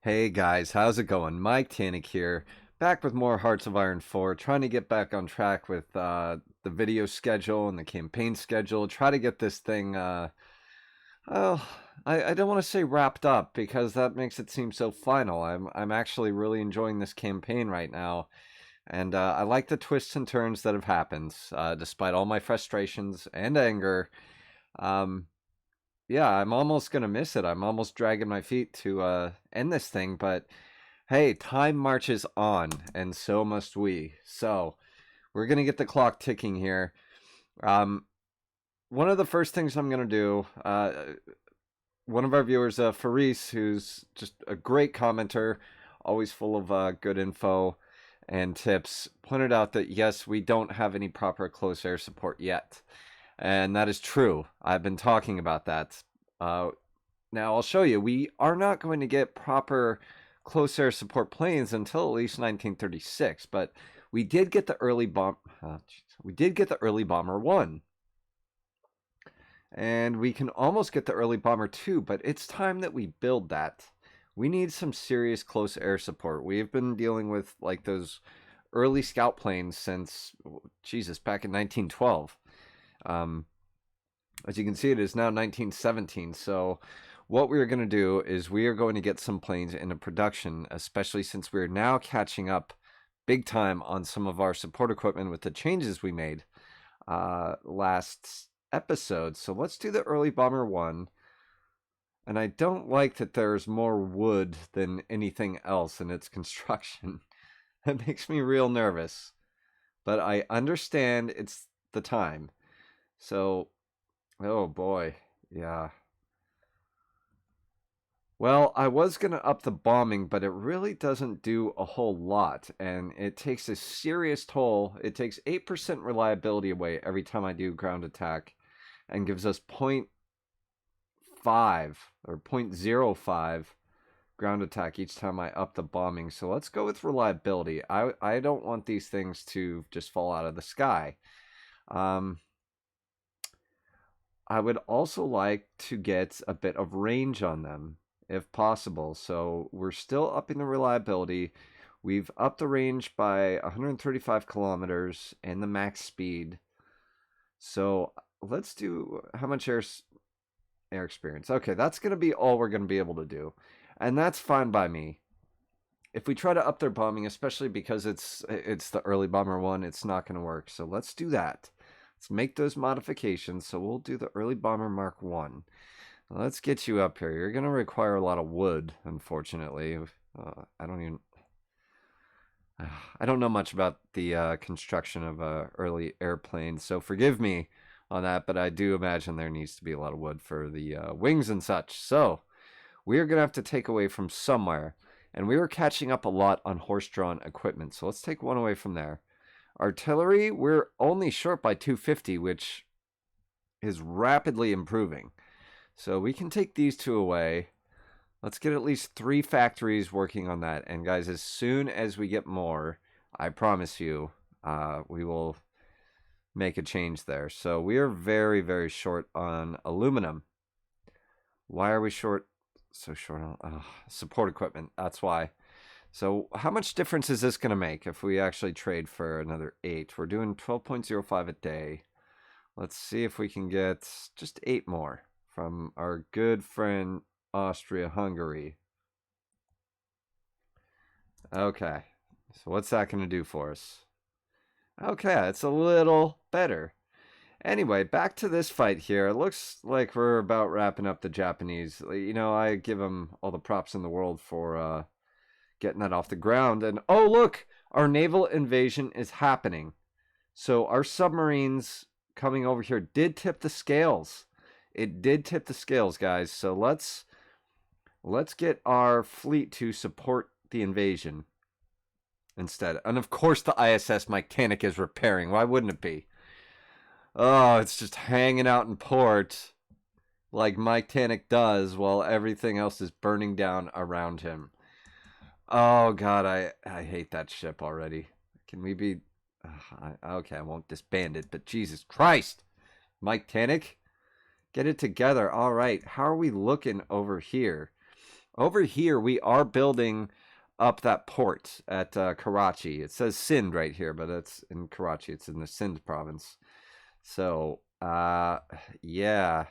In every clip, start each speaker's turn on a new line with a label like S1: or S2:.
S1: Hey guys, how's it going? Mike Tannick here, back with more Hearts of Iron 4, trying to get back on track with the video schedule and the campaign schedule. Try to get this thing, well, I don't want to say wrapped up because that makes it seem so final. I'm actually really enjoying this campaign right now, and I like the twists and turns that have happened, despite all my frustrations and anger. Um, yeah, I'm almost gonna miss it. I'm almost dragging my feet to end this thing, but hey, time marches on, and so must we. So we're gonna get the clock ticking here. Um, one of the first things I'm gonna do, one of our viewers, Faris, who's just a great commenter, always full of good info and tips, pointed out that yes, we don't have any proper close air support yet. And that is true. I've been talking about that. Uh, Now, I'll show you. We are not going to get proper close air support planes until at least 1936, but we did get the early we did get the early bomber 1. And we can almost get the early bomber 2, but it's time that we build that. We need some serious close air support. We've been dealing with like those early scout planes since Jesus, back in 1912. Um, as you can see, it is now 1917. So what we're going to do is we are going to get some planes into production, especially since we're now catching up big time on some of our support equipment with the changes we made last episode. So let's do the early bomber 1. And I don't like that there's more wood than anything else in its construction. That makes me real nervous. But I understand it's the time. So, oh boy, yeah. Well, I was going to up the bombing, but it really doesn't do a whole lot, and it takes a serious toll. It takes 8% reliability away every time I do ground attack, and gives us zero point 0.5 or 0.05 ground attack each time I up the bombing. So let's go with reliability. I don't want these things to just fall out of the sky. Um, I would also like to get a bit of range on them if possible. So we're still upping the reliability. We've upped the range by 135 kilometers and the max speed. So let's do how much air experience. Okay, that's going to be all we're going to be able to do. And that's fine by me. If we try to up their bombing, especially because it's the early bomber 1, it's not going to work. So let's do that. Let's make those modifications. So we'll do the early bomber Mark 1. Let's get you up here. You're going to require a lot of wood, unfortunately. I don't even... I don't know much about the construction of early airplanes, so forgive me on that, but I do imagine there needs to be a lot of wood for the wings and such. So we are going to have to take away from somewhere, and we were catching up a lot on horse-drawn equipment, so let's take one away from there. Artillery, we're only short by 250, which is rapidly improving. So we can take these 2 away. Let's get at least 3 factories working on that. And guys, as soon as we get more, I promise you, we will make a change there. So we are very, very short on aluminum. Why are we so short on support equipment? That's why. So how much difference is this going to make if we actually trade for another 8? We're doing 12.05 a day. Let's see if we can get just 8 more from our good friend Austria-Hungary. Okay, so what's that going to do for us? Okay, it's a little better. Anyway, back to this fight here. It looks like we're about wrapping up the Japanese. You know, I give them all the props in the world for getting that off the ground. And oh, look, our naval invasion is happening. So our submarines coming over here did tip the scales. It did tip the scales, guys. So let's get our fleet to support the invasion instead. And of course the ISS Mike Tannick is repairing. Why wouldn't it be? Oh, it's just hanging out in port like Mike Tannick does while everything else is burning down around him. Oh god, I hate that ship already. Can we be okay, I won't disband it, but Jesus Christ. Mike Tannick, get it together. All right, how are we looking over here? Over here, we are building up that port at Karachi. It says Sindh right here, but it's in Karachi. It's in the Sindh province. So, yeah.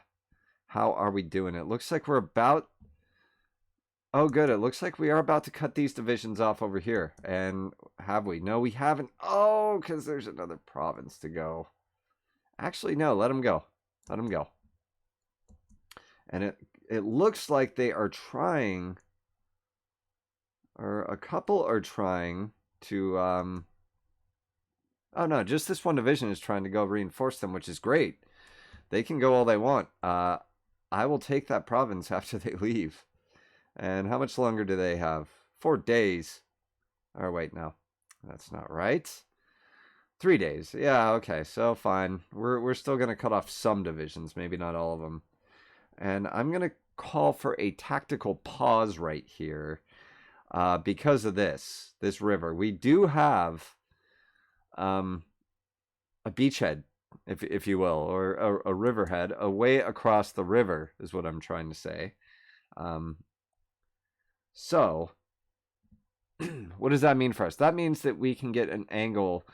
S1: How are we doing? It looks like we're about... Oh, good. It looks like we are about to cut these divisions off over here. And have we? No, we haven't. Oh, because there's another province to go. Actually, no. Let them go. Let them go. And it looks like they are trying... Or a couple are trying to... Oh, no. Just this one division is trying to go reinforce them, which is great. They can go all they want. I will take that province after they leave. And how much longer do they have? 4 days. Or wait, no. That's not right. 3 days. Yeah, okay. So fine. We're still going to cut off some divisions, maybe not all of them. And I'm going to call for a tactical pause right here because of this river. We do have a beachhead, if you will, or a riverhead, a way across the river is what I'm trying to say. So, what does that mean for us? That means that we can get an angle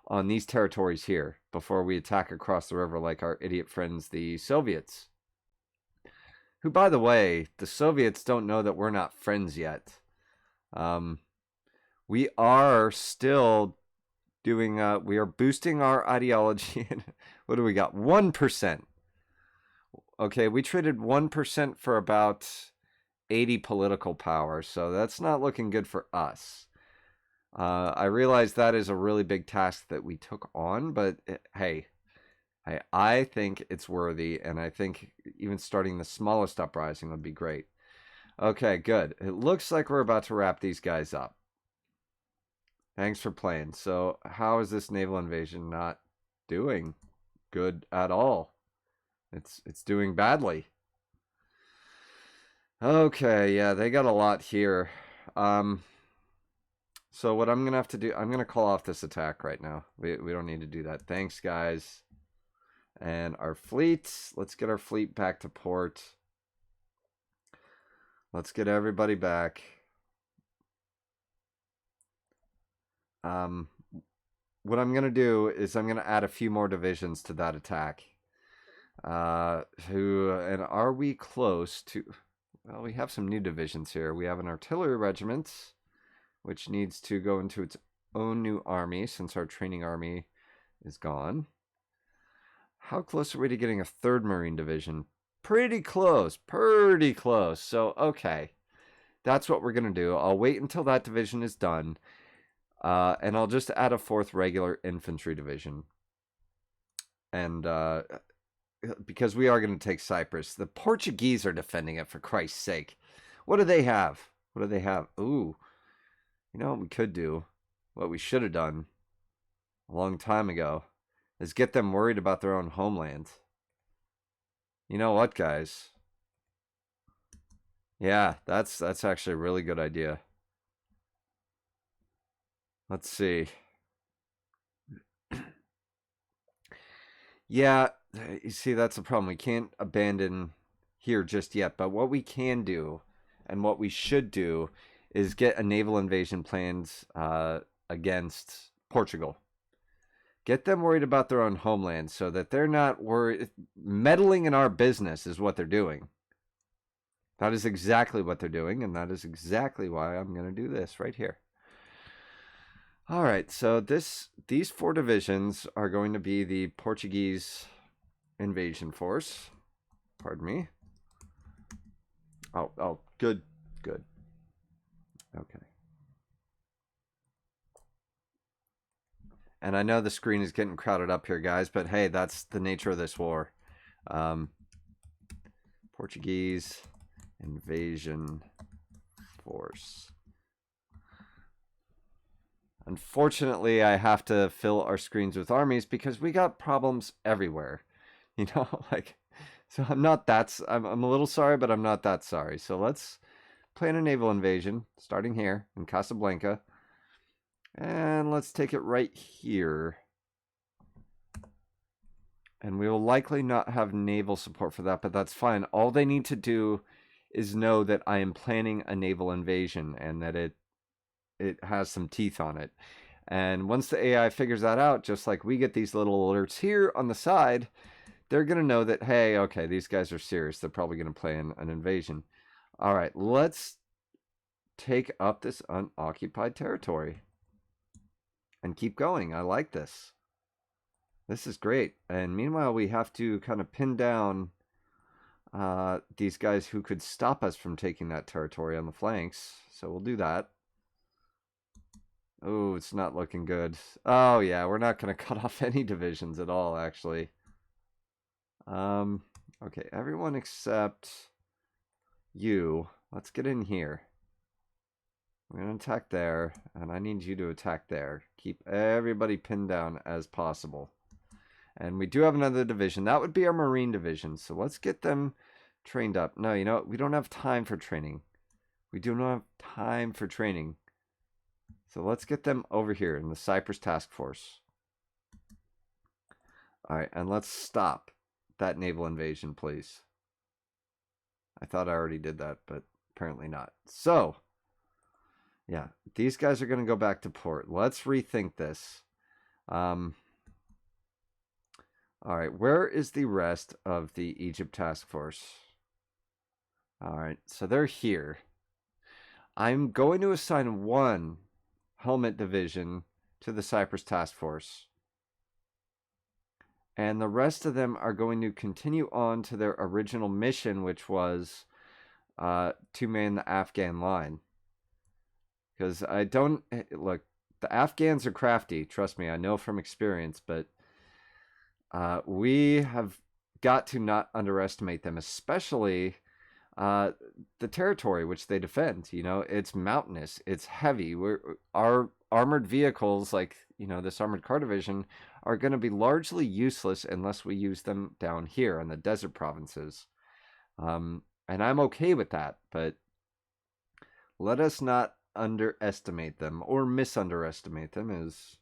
S1: on these territories here before we attack across the river like our idiot friends, the Soviets. Who, by the way, the Soviets don't know that we're not friends yet. We are still doing, we are boosting our ideology. What do we got? 1%. Okay, we traded 1% for about 80 political power, so that's not looking good for us. I realize that is a really big task that we took on, but hey, I think it's worthy, and I think even starting the smallest uprising would be great. Okay, good. It looks like we're about to wrap these guys up. Thanks for playing. So, how is this naval invasion not doing good at all? It's doing badly. Okay, yeah, they got a lot here. So what I'm gonna have to do, I'm gonna call off this attack right now. We don't need to do that. Thanks, guys. And our fleet, let's get our fleet back to port. Let's get everybody back. What I'm gonna do is I'm gonna add a few more divisions to that attack. And are we close to? Well, we have some new divisions here. We have an artillery regiment, which needs to go into its own new army since our training army is gone. How close are we to getting a 3rd Marine Division? Pretty close. Pretty close. So, okay. That's what we're going to do. I'll wait until that division is done. And I'll just add a 4th Regular Infantry Division. And because we are going to take Cyprus. The Portuguese are defending it, for Christ's sake. What do they have? What do they have? Ooh. You know what we could do? What we should have done a long time ago is get them worried about their own homeland. You know what, guys? Yeah, that's actually a really good idea. Let's see. Yeah, you see, that's the problem. We can't abandon here just yet. But what we can do and what we should do is get a naval invasion planned against Portugal. Get them worried about their own homeland so that they're not worried. Meddling in our business is what they're doing. That is exactly what they're doing, and that is exactly why I'm going to do this right here. All right, so these 4 divisions are going to be the Portuguese invasion force. Pardon me. Oh, good. Okay. And I know the screen is getting crowded up here, guys, but hey, that's the nature of this war. Portuguese invasion force. Unfortunately, I have to fill our screens with armies because we got problems everywhere. You know, like, so I'm a little sorry, but I'm not that sorry. So let's plan a naval invasion starting here in Casablanca. And let's take it right here. And we will likely not have naval support for that, but that's fine. All they need to do is know that I am planning a naval invasion and that it has some teeth on it. And once the AI figures that out, just like we get these little alerts here on the side, they're going to know that, hey, okay, these guys are serious. They're probably going to plan an invasion. All right, let's take up this unoccupied territory and keep going. I like this. This is great. And meanwhile, we have to kind of pin down these guys who could stop us from taking that territory on the flanks. So we'll do that. Oh, it's not looking good. Oh, yeah, we're not going to cut off any divisions at all, actually. Okay, everyone except you. Let's get in here. We're going to attack there, and I need you to attack there. Keep everybody pinned down as possible. And we do have another division. That would be our Marine division, so let's get them trained up. No, you know what? We don't have time for training. We do not have time for training. So let's get them over here in the Cyprus Task Force. All right, and let's stop that naval invasion, please. I thought I already did that, but apparently not. So, yeah, these guys are going to go back to port. Let's rethink this. All right, where is the rest of the Egypt Task Force? All right, so they're here. I'm going to assign one helmet division to the Cyprus Task Force. And the rest of them are going to continue on to their original mission, which was to man the Afghan line. Because I don't... Look, the Afghans are crafty. Trust me, I know from experience. But we have got to not underestimate them, especially the territory which they defend. You know, it's mountainous. It's heavy. Our armored vehicles, like, you know, this armored car division, are going to be largely useless unless we use them down here in the desert provinces. And I'm okay with that, but let us not underestimate them or misunderestimate them, as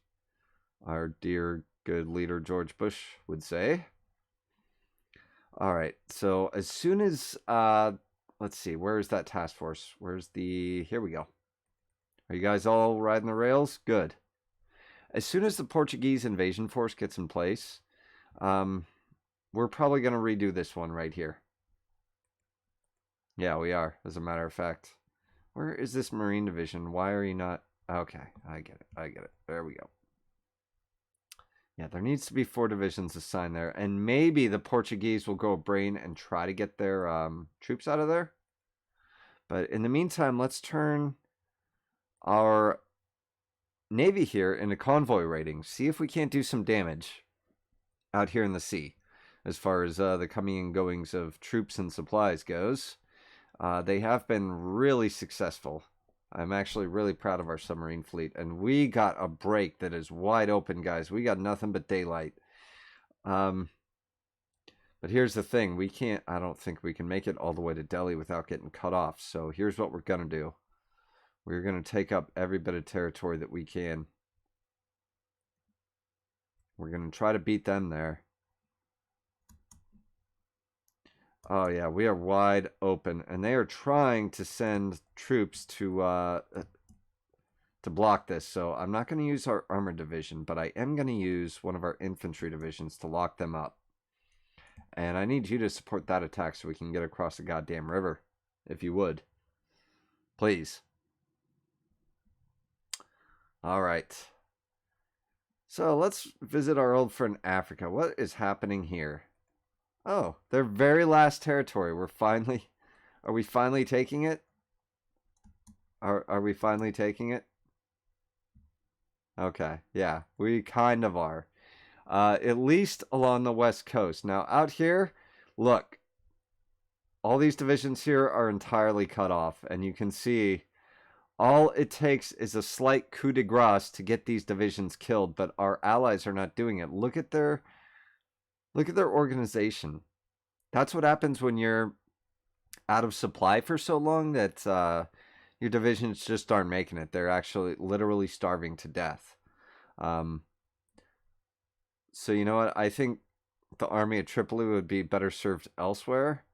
S1: our dear good leader George Bush would say. All right, so as soon as, let's see, where is that task force? Where's the, here we go. Are you guys all riding the rails? Good. As soon as the Portuguese invasion force gets in place, we're probably going to redo this one right here. Yeah, we are, as a matter of fact. Where is this Marine division? Why are you not? Okay, I get it. I get it. There we go. Yeah, there needs to be 4 divisions assigned there. And maybe the Portuguese will go brain and try to get their troops out of there. But in the meantime, let's turn our Navy here into convoy raiding. See if we can't do some damage out here in the sea. As far as the coming and goings of troops and supplies goes. They have been really successful. I'm actually really proud of our submarine fleet. And we got a break that is wide open, guys. We got nothing but daylight. But here's the thing. We can't, I don't think we can make it all the way to Delhi without getting cut off. So here's what we're going to do. We're going to take up every bit of territory that we can. We're going to try to beat them there. Oh, yeah, we are wide open. And they are trying to send troops to block this. So I'm not going to use our armored division, but I am going to use one of our infantry divisions to lock them up. And I need you to support that attack so we can get across the goddamn river, if you would. Please. All right. So let's visit our old friend Africa. What is happening here? Oh, their very last territory. Are we finally taking it? Are we finally taking it? Okay, yeah, we kind of are. At least along the west coast. Now, out here, look. All these divisions here are entirely cut off. And you can see all it takes is a slight coup de grace to get these divisions killed. But our allies are not doing it. Look at their organization. That's what happens when you're out of supply for so long that your divisions just aren't making it. They're actually literally starving to death. So you know what? I think the army of Tripoli would be better served elsewhere.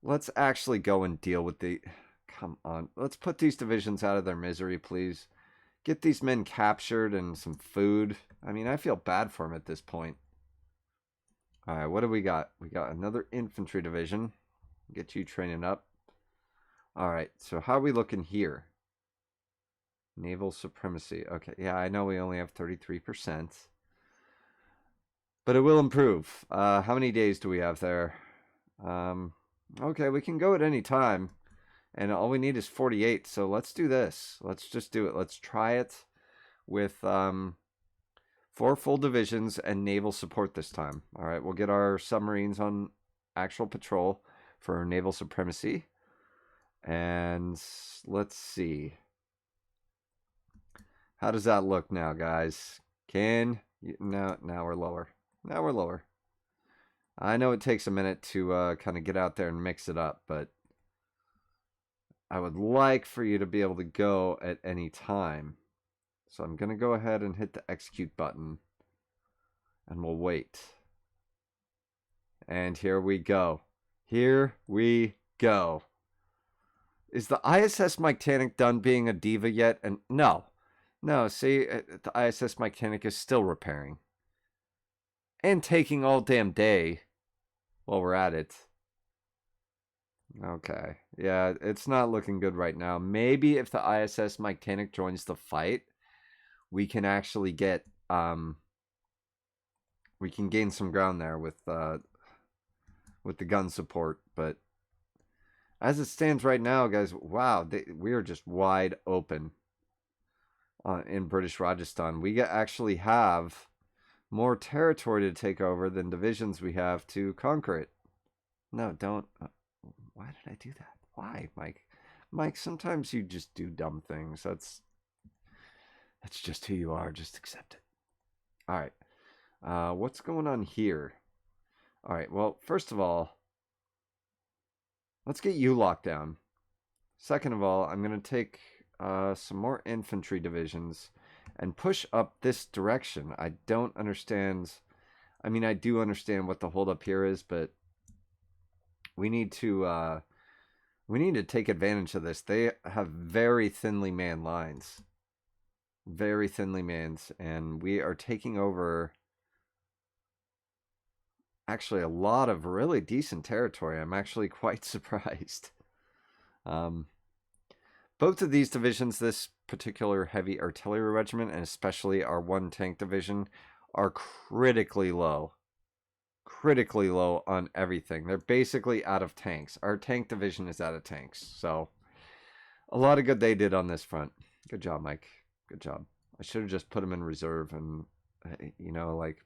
S1: Let's actually go and deal with the... Come on. Let's put these divisions out of their misery, please. Get these men captured and some food. I mean, I feel bad for them at this point. All right, what do we got? We got another infantry division. Get you training up. All right, so how are we looking here? Naval supremacy. Okay, yeah, I know we only have 33%. But it will improve. How many days do we have there? Okay, we can go at any time. And all we need is 48. So let's do this. Let's just do it. Let's try it with 4 full divisions and naval support this time. All right, we'll get our submarines on actual patrol for naval supremacy. And let's see. How does that look now, guys? Now we're lower. Now we're lower. I know it takes a minute to kind of get out there and mix it up, but I would like for you to be able to go at any time. So I'm going to go ahead and hit the execute button. And we'll wait. And here we go. Here we go. Is the ISS Titanic done being a diva yet? And no. No, see, the ISS Titanic is still repairing. And taking all damn day while we're at it. Okay. Yeah, it's not looking good right now. Maybe if the ISS Titanic joins the fight, we can actually get we can gain some ground there with the gun support, but as it stands right now, guys, wow, we are just wide open in British Rajasthan. We actually have more territory to take over than divisions we have to conquer it. No, don't. Why did I do that? Why, Mike? Mike, sometimes you just do dumb things. That's just who you are. Just accept it. All right. What's going on here? All right. Well, first of all, let's get you locked down. Second of all, I'm going to take some more infantry divisions and push up this direction. I don't understand. I mean, I do understand what the holdup here is, but we need to take advantage of this. They have very thinly manned lines. Very thinly manned, and we are taking over actually a lot of really decent territory. I'm actually quite surprised. Both of these divisions, this particular heavy artillery regiment and especially our 1 tank division, are critically low. Critically low on everything. They're basically out of tanks. Our tank division is out of tanks. So a lot of good they did on this front. Good job, Mike. Good job. I should have just put them in reserve and, you know, like,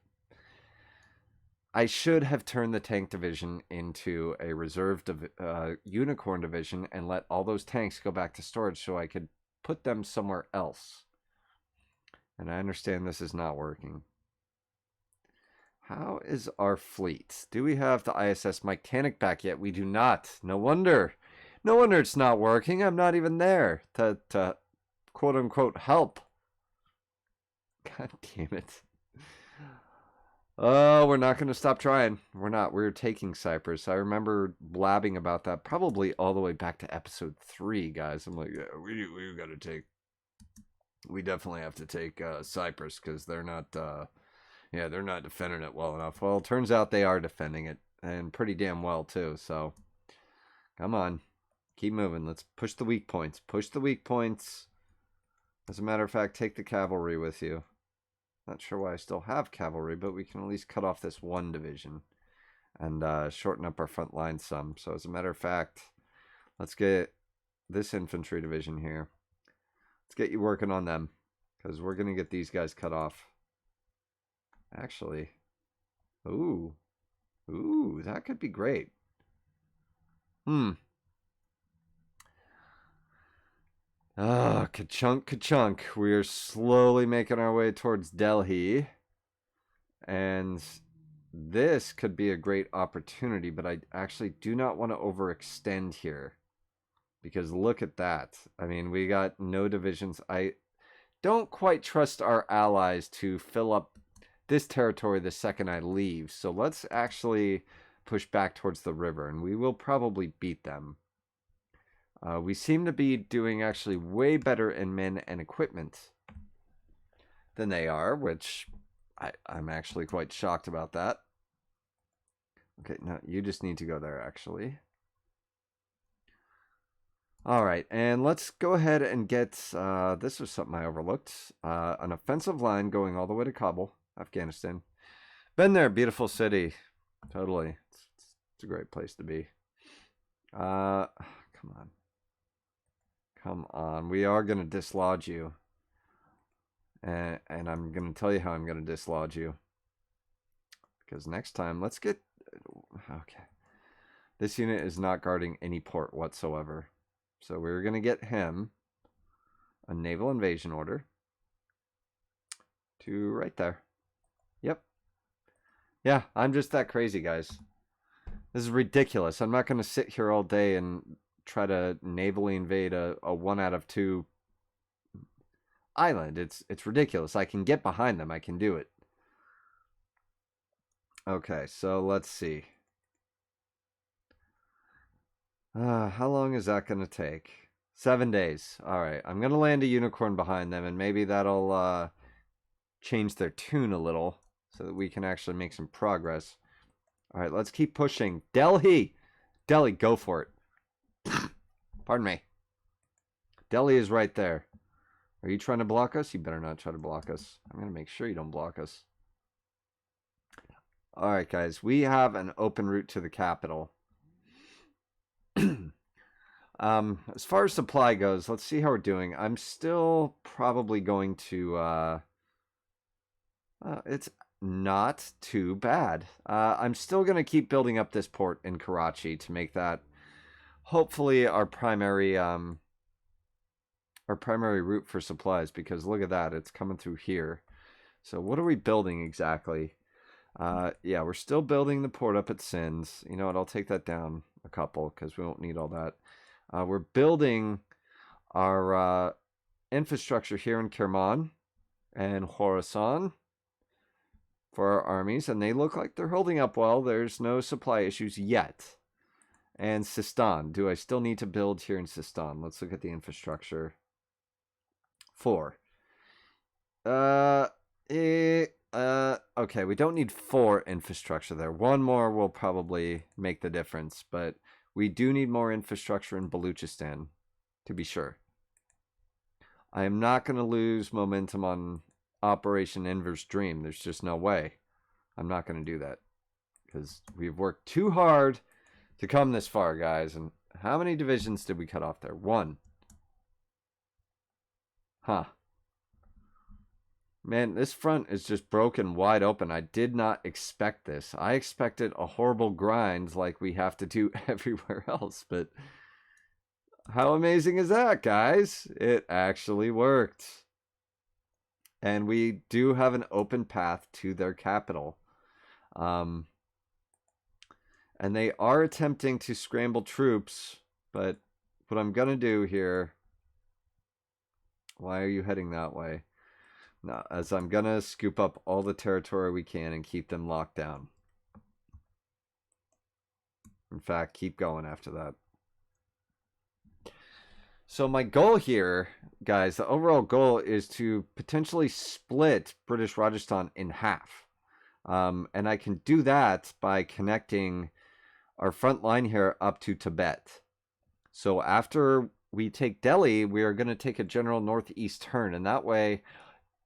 S1: I should have turned the tank division into a reserve unicorn division and let all those tanks go back to storage so I could put them somewhere else. And I understand this is not working. How is our fleet? Do we have the ISS Titanic back yet? We do not. No wonder. No wonder it's not working. I'm not even there to quote unquote help. God damn it. Oh, we're not going to stop trying. We're not. We're taking Cyprus. I remember blabbing about that probably all the way back to episode 3, guys. I'm like, yeah, we got to take. We definitely have to take Cyprus because they're not. They're not defending it well enough. Well, it turns out they are defending it and pretty damn well too. So, come on, keep moving. Let's push the weak points. Push the weak points. As a matter of fact, take the cavalry with you. Not sure why I still have cavalry, but we can at least cut off this 1 division and shorten up our front line some. So as a matter of fact, let's get this infantry division here. Let's get you working on them because we're going to get these guys cut off. Actually, ooh, that could be great. Ka-chunk, ka-chunk. We are slowly making our way towards Delhi. And this could be a great opportunity, but I actually do not want to overextend here. Because look at that. I mean, we got no divisions. I don't quite trust our allies to fill up this territory the second I leave. So let's actually push back towards the river, and we will probably beat them. We seem to be doing actually way better in men and equipment than they are, which I'm actually quite shocked about that. Okay, no, you just need to go there, actually. All right, and let's go ahead and get, this was something I overlooked, an offensive line going all the way to Kabul, Afghanistan. Been there, beautiful city. Totally. It's a great place to be. Come on. Come on. We are going to dislodge you. And I'm going to tell you how I'm going to dislodge you. Because next time, let's get... Okay. This unit is not guarding any port whatsoever. So we're going to get him a naval invasion order to right there. Yep. Yeah, I'm just that crazy, guys. This is ridiculous. I'm not going to sit here all day and try to navally invade a 1 out of 2 island. It's ridiculous. I can get behind them. I can do it. Okay, so let's see. How long is that going to take? 7 days. All right, I'm going to land a unicorn behind them, and maybe that'll change their tune a little so that we can actually make some progress. All right, let's keep pushing. Delhi! Delhi, go for it. Pardon me. Delhi is right there. Are you trying to block us? You better not try to block us. I'm going to make sure you don't block us. All right, guys. We have an open route to the capital. As far as supply goes, let's see how we're doing. I'm still probably going to... it's not too bad. I'm still going to keep building up this port in Karachi to make that hopefully our primary route for supplies, because look at that, it's coming through here. So what are we building exactly? Yeah, we're still building the port up at Sins. You know what, I'll take that down a couple because we won't need all that. We're building our infrastructure here in Kerman and Khorasan for our armies, and they look like they're holding up well. There's no supply issues yet. And Sistan. Do I still need to build here in Sistan? Let's look at the infrastructure. 4. Okay, we don't need 4 infrastructure there. 1 more will probably make the difference, but we do need more infrastructure in Baluchistan, to be sure. I am not going to lose momentum on Operation Enver's Dream. There's just no way. I'm not going to do that, because we've worked too hard to come this far, guys. And how many divisions did we cut off there? 1. Huh. Man, this front is just broken wide open. I did not expect this. I expected a horrible grind like we have to do everywhere else. But how amazing is that, guys? It actually worked. And we do have an open path to their capital. And they are attempting to scramble troops. But what I'm going to do here... Why are you heading that way? No, as I'm going to scoop up all the territory we can and keep them locked down. In fact, keep going after that. So my goal here, guys, the overall goal is to potentially split British Rajasthan in half. And I can do that by connecting our front line here up to Tibet. So after we take Delhi, we are going to take a general northeast turn. And that way,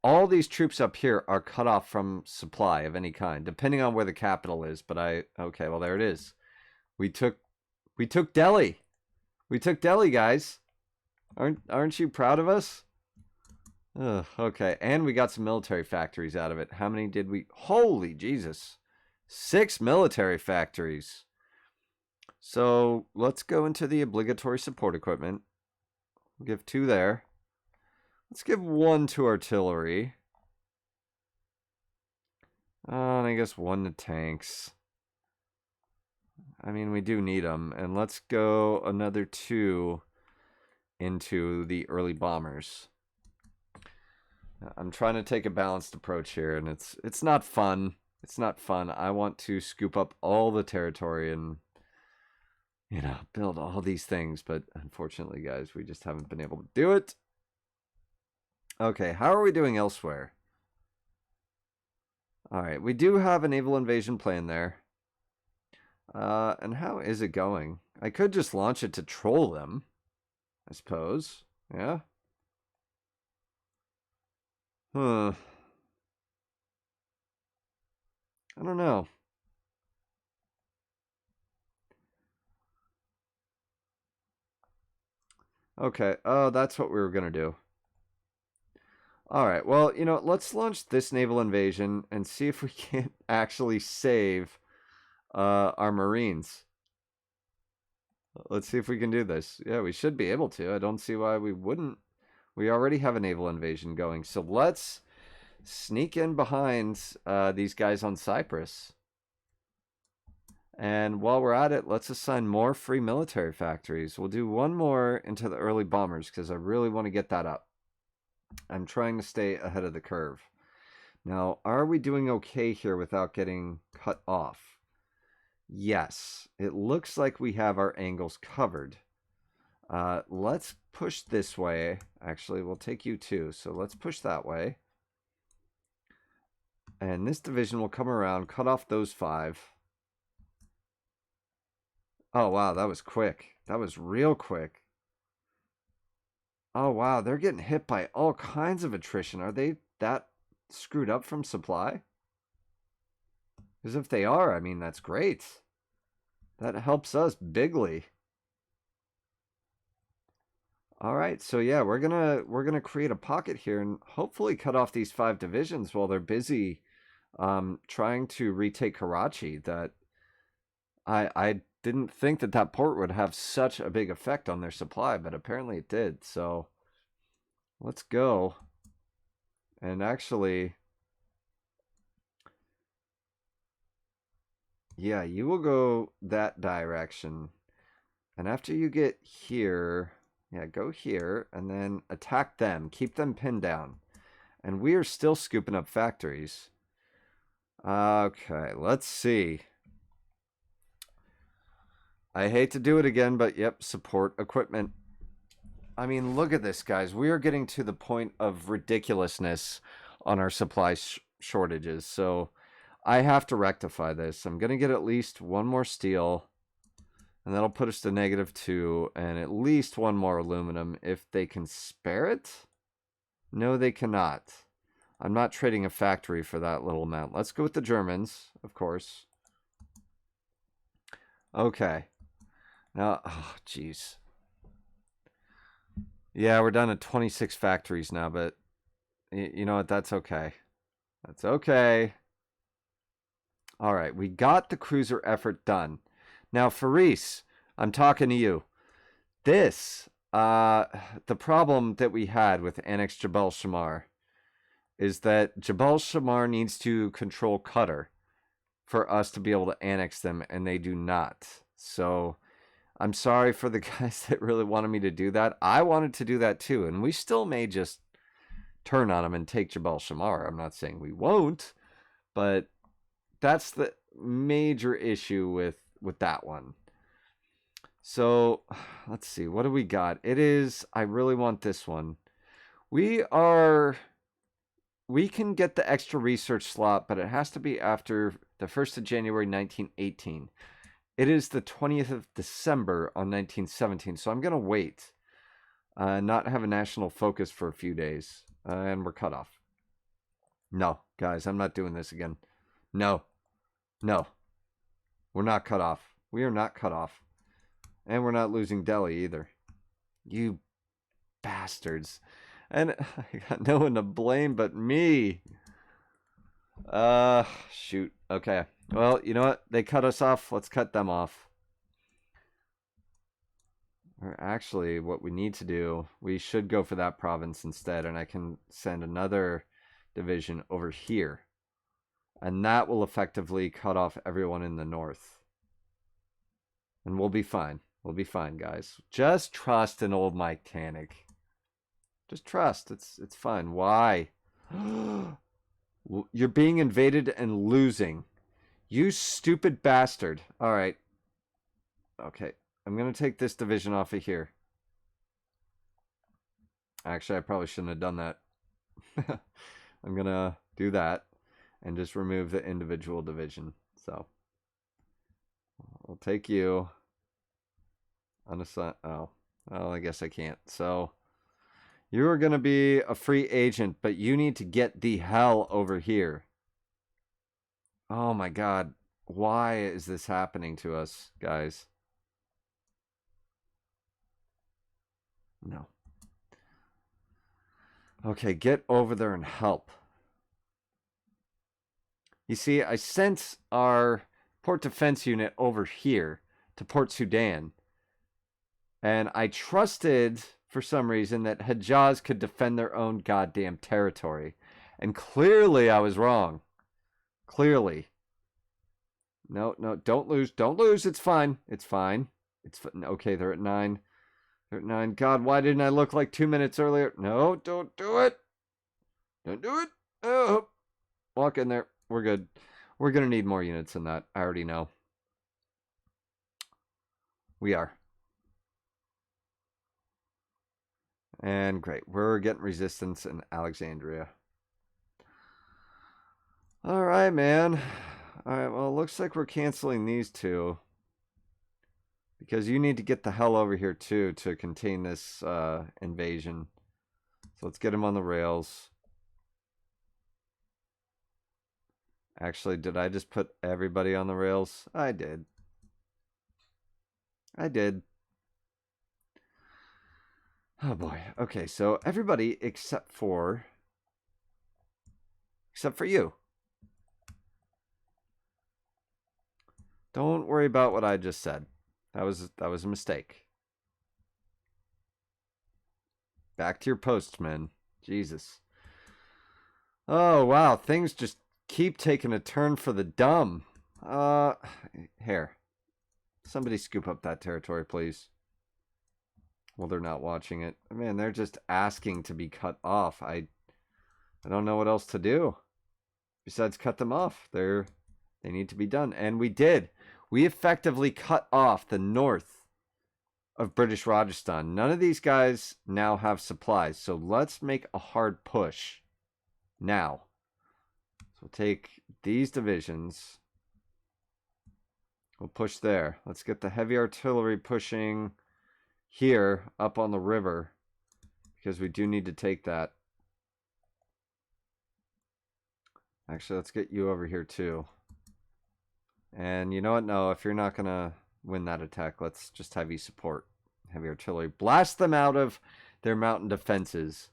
S1: all these troops up here are cut off from supply of any kind, depending on where the capital is. But okay, well, there it is. We took Delhi. We took Delhi, guys. Aren't you proud of us? Ugh, okay, and we got some military factories out of it. How many did we? Holy Jesus. 6 military factories. So let's go into the obligatory support equipment. We'll give 2 there. Let's give 1 to artillery. And I guess 1 to tanks. I mean, we do need them. And let's go another 2 into the early bombers. I'm trying to take a balanced approach here, and it's not fun. It's not fun. I want to scoop up all the territory and, build all these things. But unfortunately, guys, we just haven't been able to do it. Okay, how are we doing elsewhere? All right, we do have a naval invasion plan there. And how is it going? I could just launch it to troll them, I suppose. Yeah? Huh. I don't know. Okay. Oh, that's what we were going to do. All right. Well, let's launch this naval invasion and see if we can actually save our Marines. Let's see if we can do this. Yeah, we should be able to. I don't see why we wouldn't. We already have a naval invasion going. So let's sneak in behind these guys on Cyprus. And while we're at it, let's assign more free military factories. We'll do one more into the early bombers because I really want to get that up. I'm trying to stay ahead of the curve. Now, are we doing okay here without getting cut off? Yes, it looks like we have our angles covered. Let's push this way. Actually, we'll take you too. So let's push that way. And this division will come around, cut off those 5. Oh, wow, that was quick. That was real quick. Oh, wow, they're getting hit by all kinds of attrition. Are they that screwed up from supply? Because if they are, I mean, that's great. That helps us bigly. All right, so yeah, we're gonna create a pocket here and hopefully cut off these 5 divisions while they're busy trying to retake Karachi. That I didn't think that port would have such a big effect on their supply, but apparently it did. So let's go. And actually, yeah, you will go that direction. And after you get here, yeah, go here and then attack them. Keep them pinned down. And we are still scooping up factories. Okay, let's see. I hate to do it again, but yep, support equipment. I mean, look at this, guys. We are getting to the point of ridiculousness on our supply shortages. So I have to rectify this. I'm going to get at least one more steel. And that'll put us to -2. And at least one more aluminum if they can spare it. No, they cannot. I'm not trading a factory for that little amount. Let's go with the Germans, of course. Okay. Now, oh, jeez. Yeah, we're down to 26 factories now, but you know what? That's okay. That's okay. All right, we got the cruiser effort done. Now, Faris, I'm talking to you. This, the problem that we had with Annex Jabal Shamar is that Jabal Shamar needs to control Qatar for us to be able to annex them, and they do not. So I'm sorry for the guys that really wanted me to do that. I wanted to do that too, and we still may just turn on them and take Jabal Shamar. I'm not saying we won't, but that's the major issue with that one. So let's see, what do we got? It is, I really want this one. We can get the extra research slot, but it has to be after the 1st of January 1918. It is the 20th of December on 1917, so I'm going to wait. Not have a national focus for a few days. And we're cut off. No, guys, I'm not doing this again. No. No. We're not cut off. We are not cut off. And we're not losing Delhi either. You bastards. And I got no one to blame but me. Shoot. Okay. Well, you know what? They cut us off. Let's cut them off. Or actually, what we need to do, we should go for that province instead, and I can send another division over here. And that will effectively cut off everyone in the north. And we'll be fine. We'll be fine, guys. Just trust in old Mike Tannick. Just trust. It's fine. Why? You're being invaded and losing. You stupid bastard. All right. Okay. I'm going to take this division off of here. Actually, I probably shouldn't have done that. I'm going to do that and just remove the individual division. So I'll take you. Oh, I guess I can't. So you are going to be a free agent, but you need to get the hell over here. Oh my God. Why is this happening to us, guys? No. Okay, get over there and help. You see, I sent our port defense unit over here to Port Sudan. And I trusted, for some reason, that Hejaz could defend their own goddamn territory. And clearly I was wrong. Clearly. No, don't lose. Don't lose. It's fine. It's fine. Okay, they're at 9. They're at 9. God, why didn't I look like 2 minutes earlier? No, don't do it. Don't do it. Oh, walk in there. We're good. We're going to need more units than that. I already know. We are. And great. We're getting resistance in Alexandria. All right, man. All right, well, it looks like we're canceling these two. Because you need to get the hell over here, too, to contain this invasion. So let's get him on the rails. Actually, did I just put everybody on the rails? I did. I did. Oh, boy. Okay, so everybody except for you. Don't worry about what I just said. That was a mistake. Back to your posts, man. Jesus. Oh, wow. Things just keep taking a turn for the dumb. Here. Somebody scoop up that territory, please. Well, they're not watching it. Man, they're just asking to be cut off. I don't know what else to do besides cut them off. They need to be done. And we did. We effectively cut off the north of British Rajasthan. None of these guys now have supplies. So let's make a hard push now. So we'll take these divisions. We'll push there. Let's get the heavy artillery pushing here up on the river, because we do need to take that. Actually, let's get you over here too. And you know what? No, if you're not going to win that attack, let's just have you support heavy artillery. Blast them out of their mountain defenses.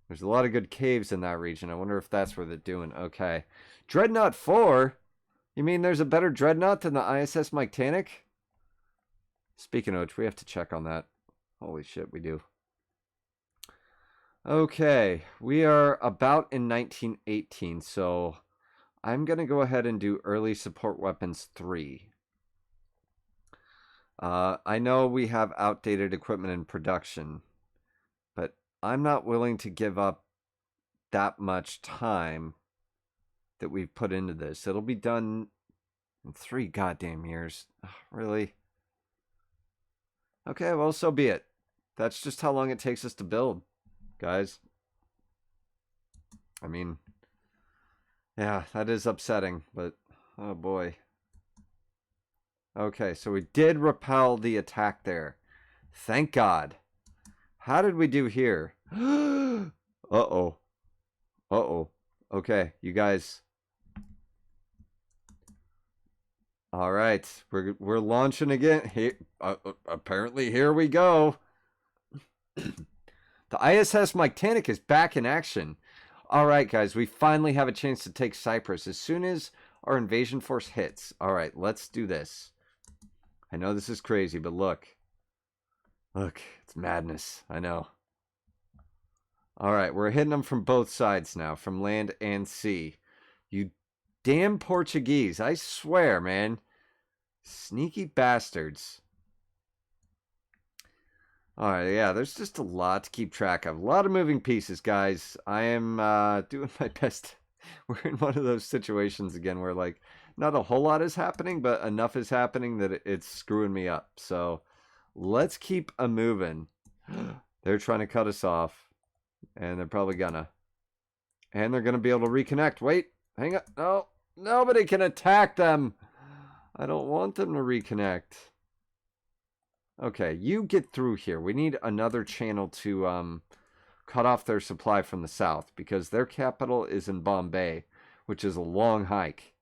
S1: There's a lot of good caves in that region. I wonder if that's where they're doing. Okay. Dreadnought 4? You mean there's a better Dreadnought than the ISS Mictanic? Speaking of which, we have to check on that. Holy shit, we do. Okay, we are about in 1918, so I'm going to go ahead and do early support weapons 3. I know we have outdated equipment in production, but I'm not willing to give up that much time that we've put into this. It'll be done in 3 goddamn years. Ugh, really? Okay, well, so be it. That's just how long it takes us to build, guys. I mean, yeah, that is upsetting, but oh boy. Okay, so we did repel the attack there. Thank God. How did we do here? Uh-oh. Uh-oh. Okay, you guys. All right, we're launching again. Here, apparently, here we go. The ISS Mictanic is back in action. All right, guys, we finally have a chance to take Cyprus as soon as our invasion force hits. All right, let's do this. I know this is crazy, but look. Look, it's madness. I know. All right, we're hitting them from both sides now, from land and sea. You damn Portuguese, I swear, man. Sneaky bastards. All right, yeah, there's just a lot to keep track of. A lot of moving pieces, guys. I am doing my best. We're in one of those situations again where, like, not a whole lot is happening, but enough is happening that it's screwing me up. So let's keep a moving. They're trying to cut us off, and they're probably gonna. And they're gonna be able to reconnect. Wait, hang on. No, nobody can attack them. I don't want them to reconnect. Okay, you get through here. We need another channel to cut off their supply from the south because their capital is in Bombay, which is a long hike.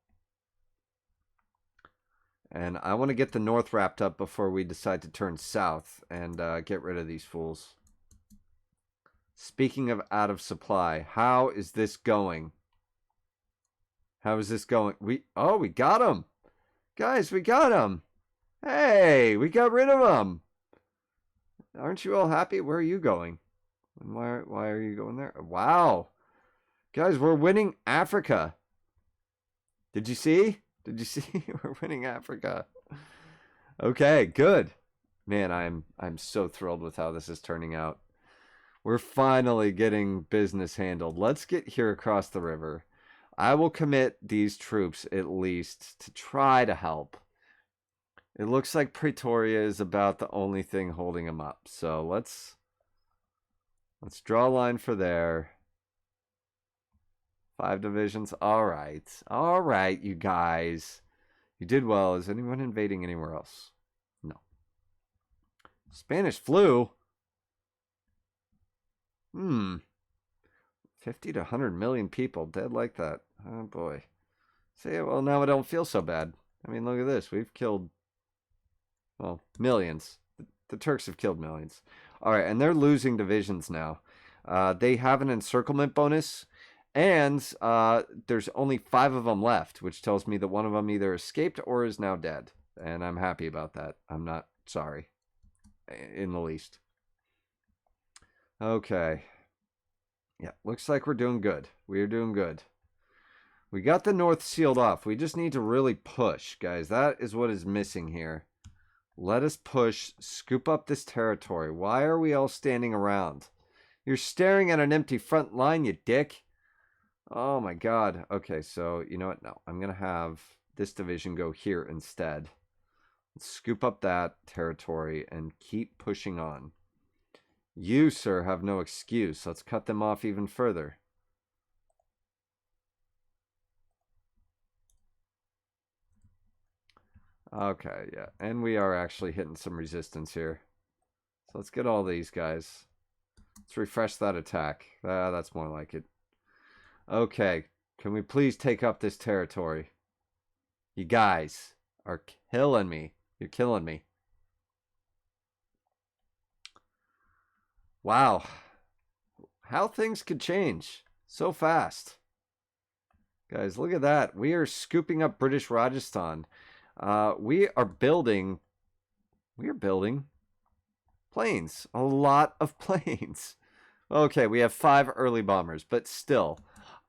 S1: And I want to get the north wrapped up before we decide to turn south and get rid of these fools. Speaking of out of supply, how is this going? How is this going? We got him. Guys, we got him. Hey, we got rid of him. Aren't you all happy? Where are you going? And why are you going there? Wow. Guys, we're winning Africa. Did you see? Did you see? We're winning Africa. Okay, good. Man, I'm so thrilled with how this is turning out. We're finally getting business handled. Let's get here across the river. I will commit these troops at least to try to help. It looks like Pretoria is about the only thing holding them up. So let's draw a line for there. 5 divisions. All right, you guys. You did well. Is anyone invading anywhere else? No. Spanish flu? 50 to 100 million people dead like that. Oh, boy. See, well, now I don't feel so bad. I mean, look at this. We've killed, well, millions. The Turks have killed millions. All right, and they're losing divisions now. They have an encirclement bonus. And there's only 5 of them left, which tells me that one of them either escaped or is now dead. And I'm happy about that. I'm not sorry in the least. Okay. Yeah, looks like we're doing good. We're doing good. We got the north sealed off. We just need to really push, guys. That is what is missing here. Let us push. Scoop up this territory. Why are we all standing around? You're staring at an empty front line, you dick. Oh my god. Okay, so you know what? No, I'm going to have this division go here instead. Let's scoop up that territory and keep pushing on. You, sir, have no excuse. Let's cut them off even further. Okay, yeah. And we are actually hitting some resistance here. So let's get all these guys. Let's refresh that attack. That's more like it. Okay, can we please take up this territory? You guys are killing me. You're killing me. Wow. How things could change so fast. Guys, look at that. We are scooping up British Rajasthan. We are building planes. A lot of planes. Okay, we have 5 early bombers, but still,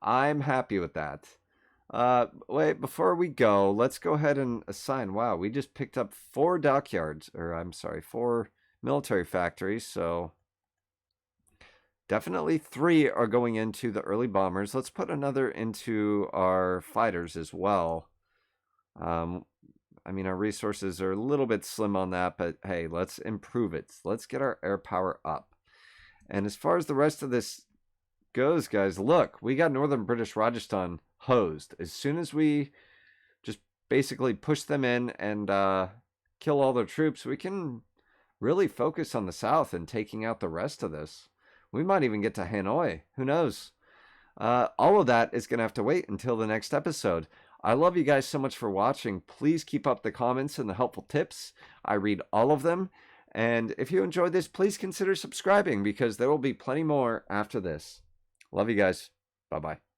S1: I'm happy with that. Wait, before we go, let's go ahead and assign. Wow, we just picked up 4 dockyards, or I'm sorry, 4 military factories, so definitely 3 are going into the early bombers. Let's put another into our fighters as well. I mean, our resources are a little bit slim on that, but hey, let's improve it. Let's get our air power up. And as far as the rest of this goes, guys, look, we got northern British Rajasthan hosed. As soon as we just basically push them in and kill all their troops, we can really focus on the south and taking out the rest of this. We might even get to Hanoi. Who knows? All of that is going to have to wait until the next episode. I love you guys so much for watching. Please keep up the comments and the helpful tips. I read all of them. And if you enjoyed this, please consider subscribing because there will be plenty more after this. Love you guys. Bye-bye.